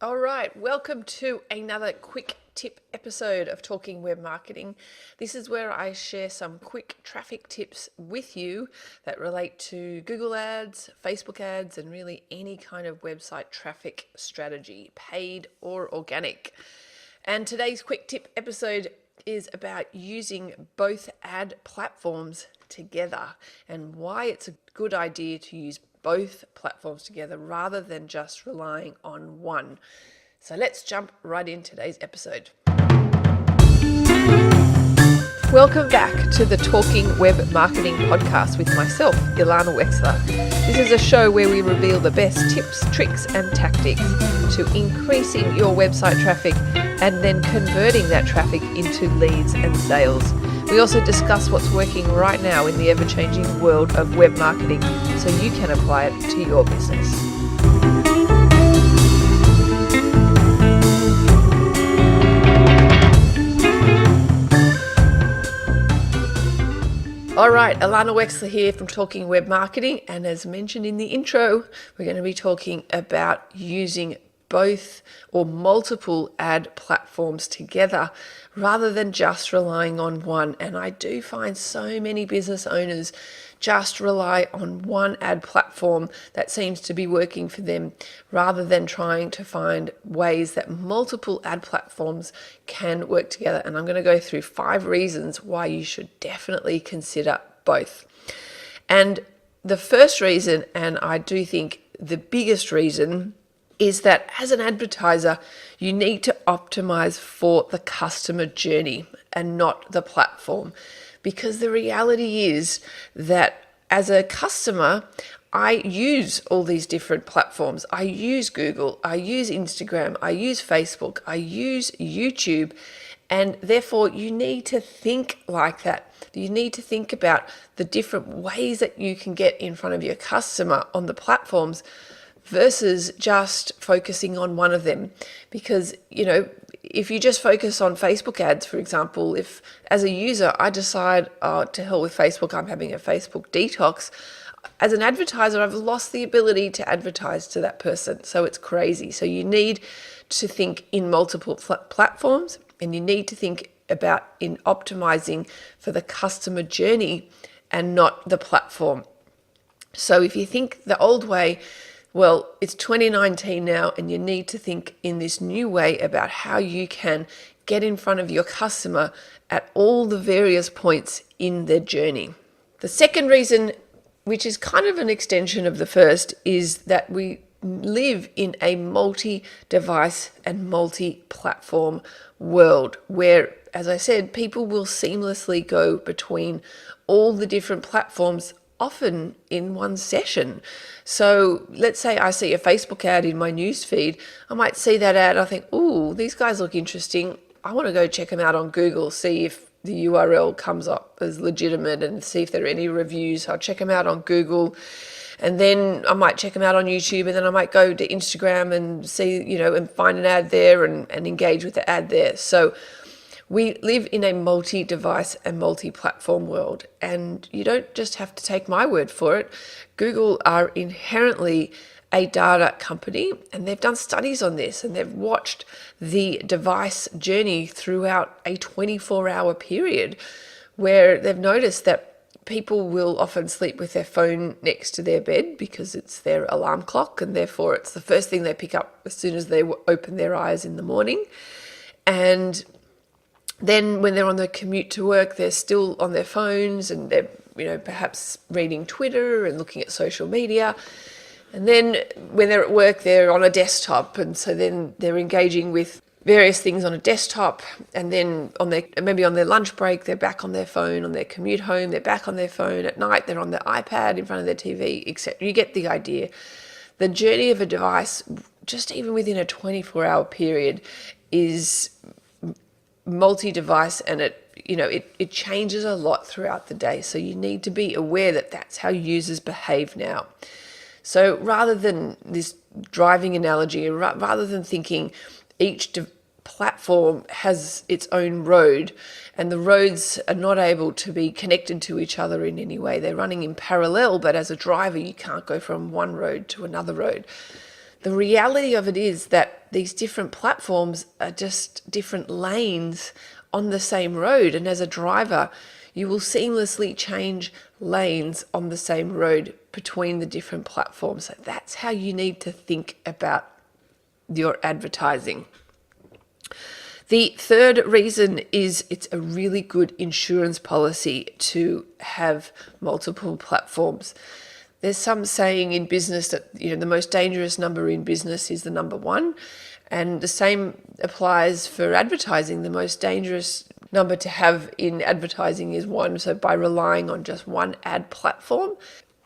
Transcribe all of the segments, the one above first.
All right, welcome to another quick tip episode of Talking Web Marketing. This is where I share some quick traffic tips with you that relate to Google ads, Facebook ads, and really any kind of website traffic strategy, paid or organic. And today's quick tip episode is about using both ad platforms together and why it's a good idea to use both platforms together rather than just relying on one. So let's jump right in today's episode. Welcome back to the Talking Web Marketing podcast with myself, Ilana Wexler. This is a show where we reveal the best tips, tricks and tactics to increasing your website traffic and then converting that traffic into leads and sales. We also discuss what's working right now in the ever-changing world of web marketing so you can apply it to your business. All right, Ilana Wexler here from Talking Web Marketing, and as mentioned in the intro, we're going to be talking about using both or multiple ad platforms together rather than just relying on one. And I do find so many business owners just rely on one ad platform that seems to be working for them rather than trying to find ways that multiple ad platforms can work together. And I'm going to go through 5 reasons why you should definitely consider both. And the first reason, and I do think the biggest reason, is that as an advertiser, you need to optimize for the customer journey and not the platform. Because the reality is that as a customer, I use all these different platforms. I use Google, I use Instagram, I use Facebook, I use YouTube, and therefore you need to think like that. You need to think about the different ways that you can get in front of your customer on the platforms versus just focusing on one of them. Because, if you just focus on Facebook ads, for example, if as a user I decide, to hell with Facebook, I'm having a Facebook detox, as an advertiser, I've lost the ability to advertise to that person. So it's crazy. So you need to think in multiple platforms, and you need to think about in optimizing for the customer journey and not the platform. So if you think the old way, well, it's 2019 now, and you need to think in this new way about how you can get in front of your customer at all the various points in their journey. The second reason, which is kind of an extension of the first, is that we live in a multi-device and multi-platform world where, as I said, people will seamlessly go between all the different platforms often in one session. So let's say I see a Facebook ad in my newsfeed. I might see that ad, I think, ooh, these guys look interesting. I want to go check them out on Google, see if the URL comes up as legitimate and see if there are any reviews. I'll check them out on Google, and then I might check them out on YouTube, and then I might go to Instagram and see, and find an ad there and engage with the ad there. So we live in a multi-device and multi-platform world, and you don't just have to take my word for it. Google are inherently a data company, and they've done studies on this, and they've watched the device journey throughout a 24-hour period where they've noticed that people will often sleep with their phone next to their bed because it's their alarm clock, and therefore it's the first thing they pick up as soon as they open their eyes in the morning. And then when they're on the commute to work, they're still on their phones, and they're, perhaps reading Twitter and looking at social media. And then when they're at work, they're on a desktop, and so then they're engaging with various things on a desktop, and then maybe on their lunch break, they're back on their phone. On their commute home, they're back on their phone. At night, they're on their iPad in front of their TV, etc. You get the idea. The journey of a device, just even within a 24-hour period, is multi-device, and it changes a lot throughout the day. So you need to be aware that that's how users behave now. So rather than this driving analogy, rather than thinking each platform has its own road and the roads are not able to be connected to each other in any way, they're running in parallel, but as a driver you can't go from one road to another road. The reality of it is that these different platforms are just different lanes on the same road. And as a driver, you will seamlessly change lanes on the same road between the different platforms. So that's how you need to think about your advertising. The third reason is it's a really good insurance policy to have multiple platforms. There's some saying in business that, the most dangerous number in business is the number one. And the same applies for advertising. The most dangerous number to have in advertising is one. So by relying on just one ad platform,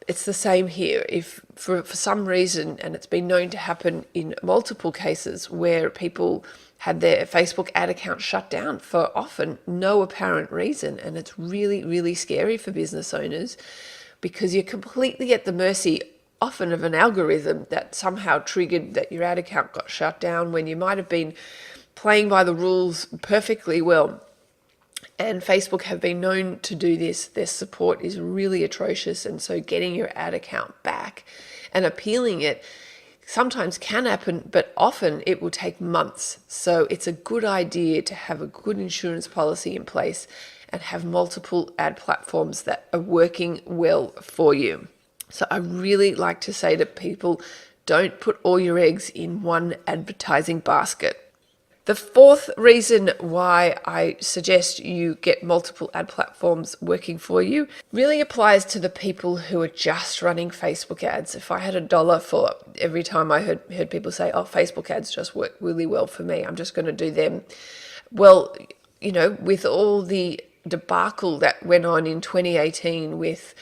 it's the same here. If for some reason, and it's been known to happen in multiple cases where people had their Facebook ad account shut down for often no apparent reason. And it's really, really scary for business owners because you're completely at the mercy often of an algorithm that somehow triggered that your ad account got shut down when you might have been playing by the rules perfectly well. And Facebook have been known to do this. Their support is really atrocious. And so getting your ad account back and appealing it sometimes can happen, but often it will take months. So it's a good idea to have a good insurance policy in place and have multiple ad platforms that are working well for you. So I really like to say to people, don't put all your eggs in one advertising basket. The fourth reason why I suggest you get multiple ad platforms working for you really applies to the people who are just running Facebook ads. If I had $1 for every time I heard people say, oh, Facebook ads just work really well for me, I'm just going to do them. Well, with all the debacle that went on in 2018 with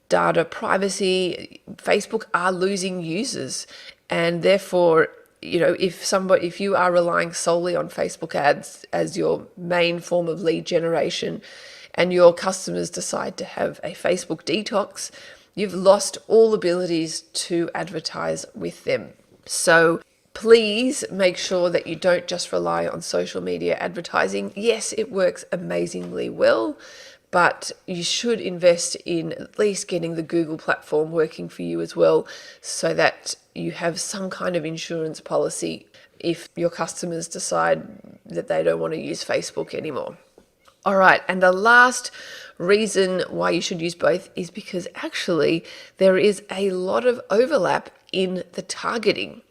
data privacy, Facebook are losing users, and therefore, if you are relying solely on Facebook ads as your main form of lead generation and your customers decide to have a Facebook detox, you've lost all abilities to advertise with them. So please make sure that you don't just rely on social media advertising. Yes, it works amazingly well, but you should invest in at least getting the Google platform working for you as well, so that you have some kind of insurance policy if your customers decide that they don't want to use Facebook anymore. All right, and the last reason why you should use both is because actually there is a lot of overlap in the targeting.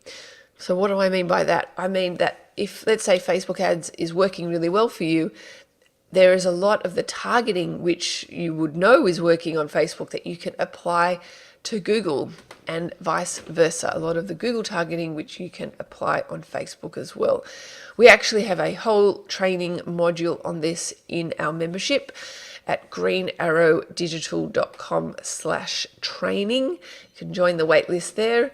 So what do I mean by that? I mean that if, let's say, Facebook ads is working really well for you, there is a lot of the targeting which you would know is working on Facebook that you can apply to Google, and vice versa. A lot of the Google targeting which you can apply on Facebook as well. We actually have a whole training module on this in our membership at greenarrowdigital.com/training. You can join the waitlist there.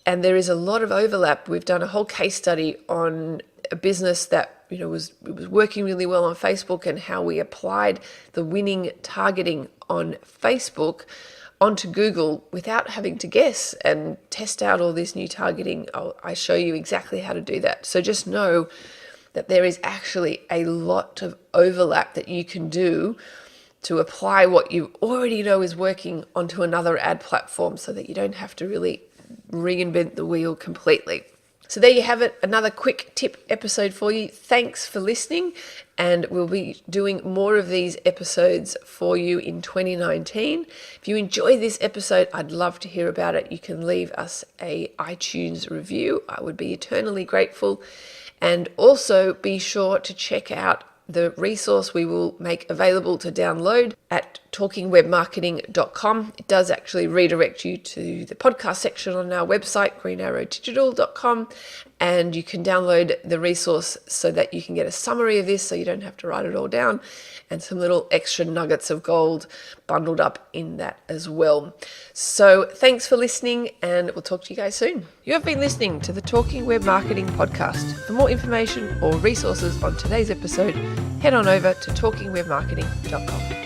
And there is a lot of overlap. We've done a whole case study on a business that was working really well on Facebook and how we applied the winning targeting on Facebook onto Google without having to guess and test out all this new targeting. I show you exactly how to do that. So just know that there is actually a lot of overlap that you can do to apply what you already know is working onto another ad platform so that you don't have to really reinvent the wheel completely. So there you have it, another quick tip episode for you. Thanks for listening, and we'll be doing more of these episodes for you in 2019. If you enjoy this episode, I'd love to hear about it. You can leave us a iTunes review. I would be eternally grateful. And also be sure to check out the resource we will make available to download at talkingwebmarketing.com. It does actually redirect you to the podcast section on our website, greenarrowdigital.com, and you can download the resource so that you can get a summary of this so you don't have to write it all down, and some little extra nuggets of gold bundled up in that as well. So thanks for listening, and we'll talk to you guys soon. You have been listening to the Talking Web Marketing podcast. For more information or resources on today's episode, head on over to talkingwebmarketing.com.